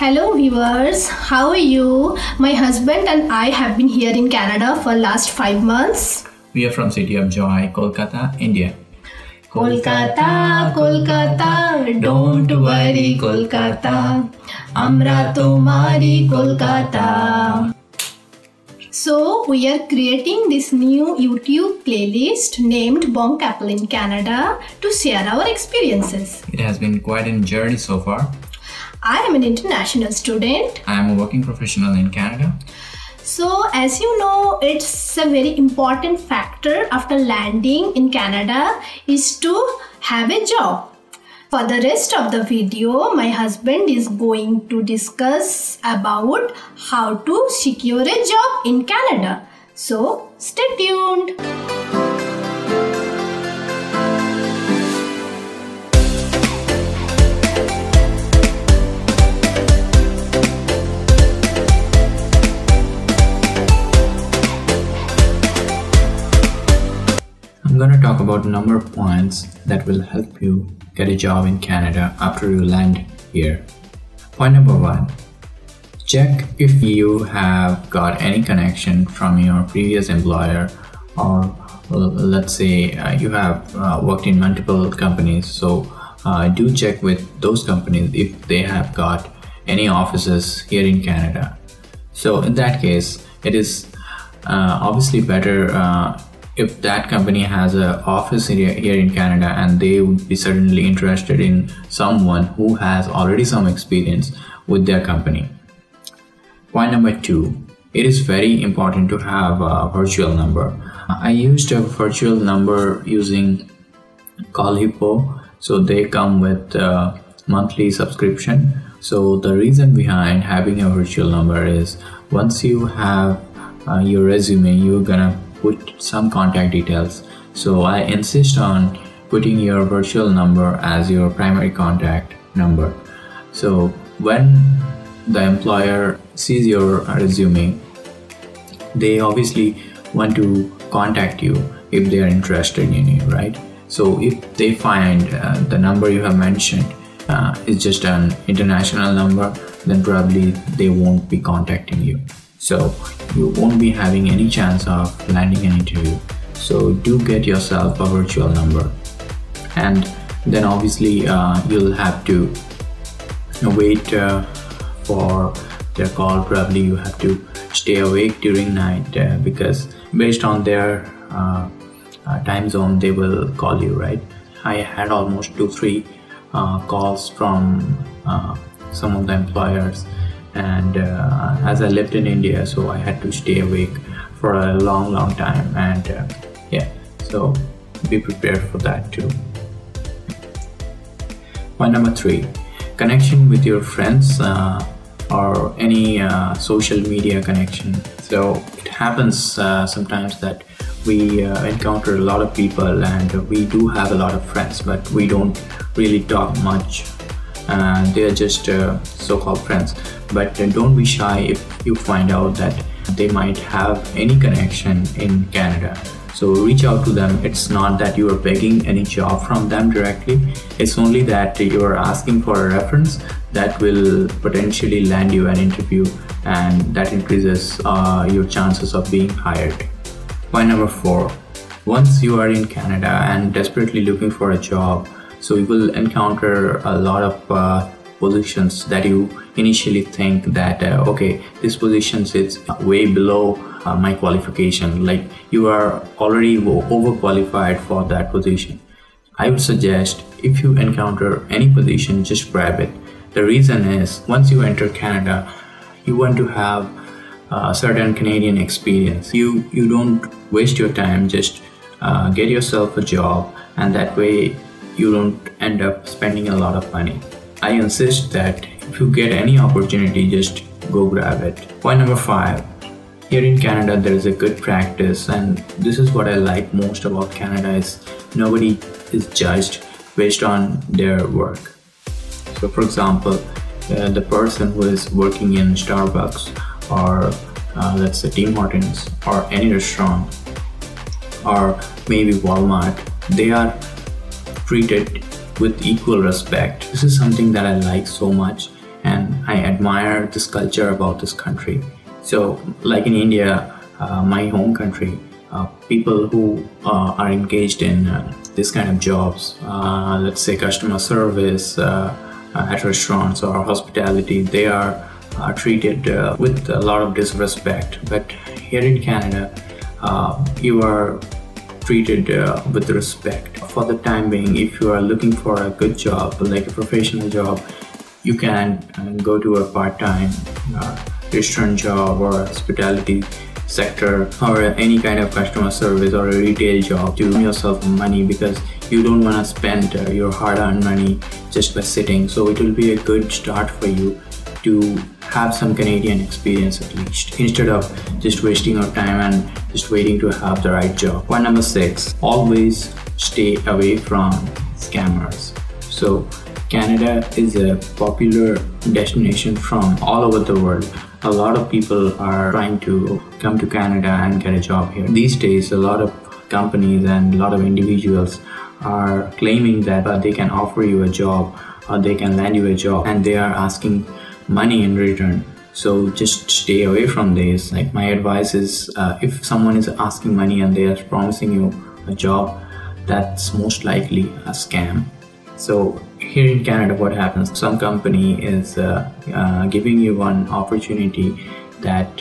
Hello viewers, how are you? My husband and I have been here in Canada for last 5 months. We are from City of Joy, Kolkata, India. Kolkata, Kolkata, don't worry Kolkata, Amra tomari Kolkata. So we are creating this new YouTube playlist named Bong in Canada to share our experiences. It has been quite a journey so far. I am an international student. I am a working professional in Canada. So as you know, it's a very important factor after landing in Canada is to have a job. For the rest of the video, my husband is going to discuss about how to secure a job in Canada. So stay tuned. I'm going to talk about a number of points that will help you get a job in Canada after you land here. Point number 1. Check if you have got any connection from your previous employer, or let's say you have worked in multiple companies. So do check with those companies if they have got any offices here in Canada. So in that case, it is obviously better if that company has an office here in Canada, and they would be certainly interested in someone who has already some experience with their company. Point number 2, it is very important to have a virtual number. I used a virtual number using CallHippo, so they come with a monthly subscription. So the reason behind having a virtual number is once you have your resume, you're gonna put some contact details. So I insist on putting your virtual number as your primary contact number. So when the employer sees your resume, they obviously want to contact you if they are interested in you, right? So if they find the number you have mentioned is just an international number, then probably they won't be contacting you. So you won't be having any chance of landing an interview. So do get yourself a virtual number, and then obviously you'll have to wait for their call. Probably you have to stay awake during night because based on their time zone they will call you, right? I had almost 2-3 calls from some of the employers, and as I lived in India, so I had to stay awake for a long time, and yeah, so be prepared for that too. Point number 3, connection with your friends or any social media connection. So it happens sometimes that we encounter a lot of people, and we do have a lot of friends, but we don't really talk much. They are just so-called friends. But don't be shy if you find out that they might have any connection in Canada. So reach out to them. It's not that you are begging any job from them directly. It's only that you are asking for a reference that will potentially land you an interview, and that increases your chances of being hired. Point number 4, once you are in Canada and desperately looking for a job, so you will encounter a lot of positions that you initially think that okay, this position sits way below my qualification, like you are already overqualified for that position. I would suggest if you encounter any position, just grab it. The reason is once you enter Canada, you want to have a certain Canadian experience. You don't waste your time, just get yourself a job, and that way you don't end up spending a lot of money. I insist that if you get any opportunity, just go grab it. Point number 5, here in Canada there is a good practice, and this is what I like most about Canada, is nobody is judged based on their work. So for example, the person who is working in Starbucks, or let's say Tim Hortons, or any restaurant, or maybe Walmart, they are treated with equal respect. This is something that I like so much, and I I admire this culture about this country. So like in India, my home country, people who are engaged in this kind of jobs, let's say customer service at restaurants or hospitality, they are treated with a lot of disrespect. But here in Canada, you are treated with respect. For the time being, if you are looking for a good job, like a professional job, you can go to a part-time restaurant job or hospitality sector or any kind of customer service or a retail job to earn yourself money, because you don't want to spend your hard-earned money just by sitting. So it will be a good start for you to have some Canadian experience at least, instead of just wasting your time and just waiting to have the right job. Point number 6, always stay away from scammers. So Canada is a popular destination from all over the world. A lot of people are trying to come to Canada and get a job here. These days, a lot of companies and a lot of individuals are claiming that they can offer you a job or they can land you a job, and they are asking money in return. So just stay away from this. Like, my advice is, if someone is asking money and they are promising you a job, that's most likely a scam. So here in Canada, what happens? Some company is giving you one opportunity that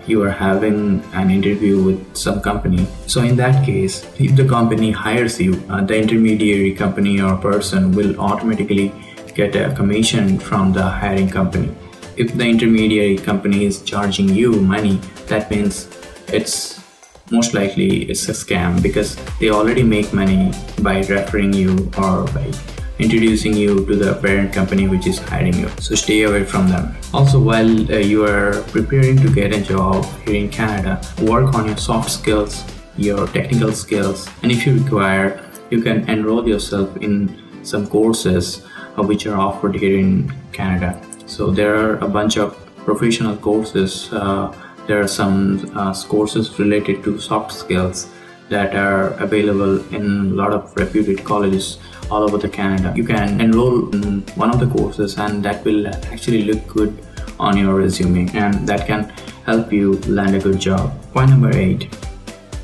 you are having an interview with some company. So in that case, if the company hires you, the intermediary company or person will automatically get a commission from the hiring company. If the intermediary company is charging you money, that means it's most likely it's a scam, because they already make money by referring you or by introducing you to the parent company which is hiring you. So stay away from them. Also, while you are preparing to get a job here in Canada, work on your soft skills, your technical skills, and if you require, you can enroll yourself in some courses which are offered here in Canada. So there are a bunch of professional courses. There are some courses related to soft skills that are available in a lot of reputed colleges all over the Canada. You can enroll in one of the courses, and that will actually look good on your resume, and that can help you land a good job. Point number 8,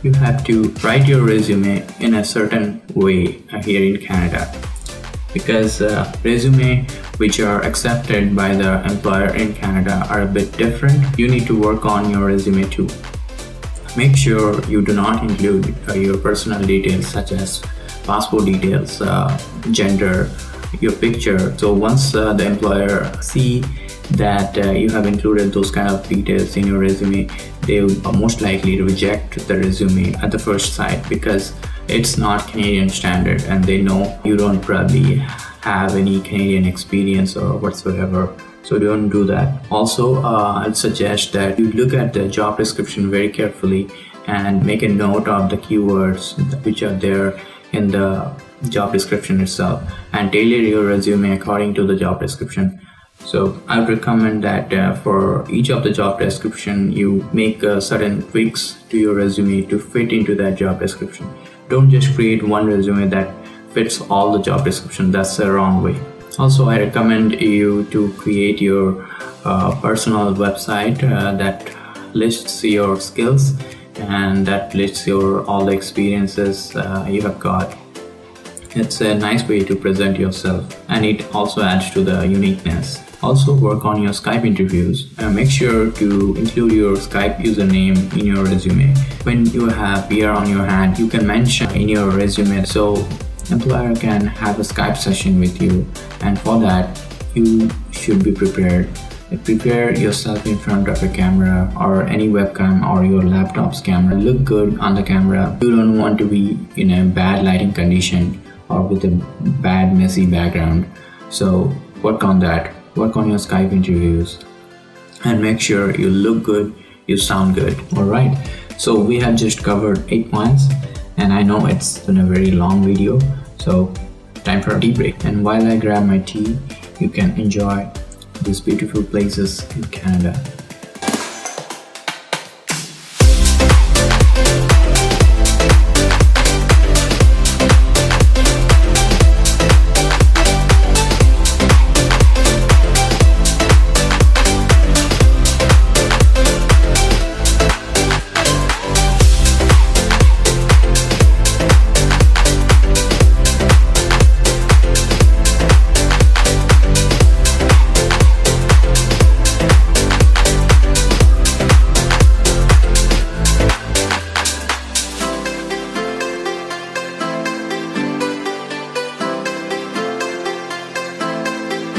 you have to write your resume in a certain way here in Canada, because resume which are accepted by the employer in Canada are a bit different. You need to work on your resume too. Make sure you do not include your personal details such as passport details, gender, your picture. So once the employer see that you have included those kind of details in your resume, they will most likely reject the resume at the first sight, because it's not Canadian standard and they know you don't probably have any Canadian experience or whatsoever. So don't do that. Also, I'd suggest that you look at the job description very carefully and make a note of the keywords which are there in the job description itself, and tailor your resume according to the job description. So I would recommend that for each of the job description, you make certain tweaks to your resume to fit into that job description. Don't just create one resume that fits all the job description. That's the wrong way. Also, I recommend you to create your personal website that lists your skills and that lists all the experiences you have got. It's a nice way to present yourself, and it also adds to the uniqueness. Also, work on your Skype interviews. Make sure to include your Skype username in your resume. When you have beer on your hand, you can mention in your resume, so employer can have a Skype session with you, and for that you should be prepared. Prepare yourself in front of a camera or any webcam or your laptop's camera. Look good on the camera. You don't want to be in a bad lighting condition or with a bad messy background. So work on that. Work on your Skype interviews and make sure you look good, you sound good. Alright, so we have just covered 8 points, and I know it's been a very long video, so time for a tea break. And while I grab my tea, you can enjoy these beautiful places in Canada.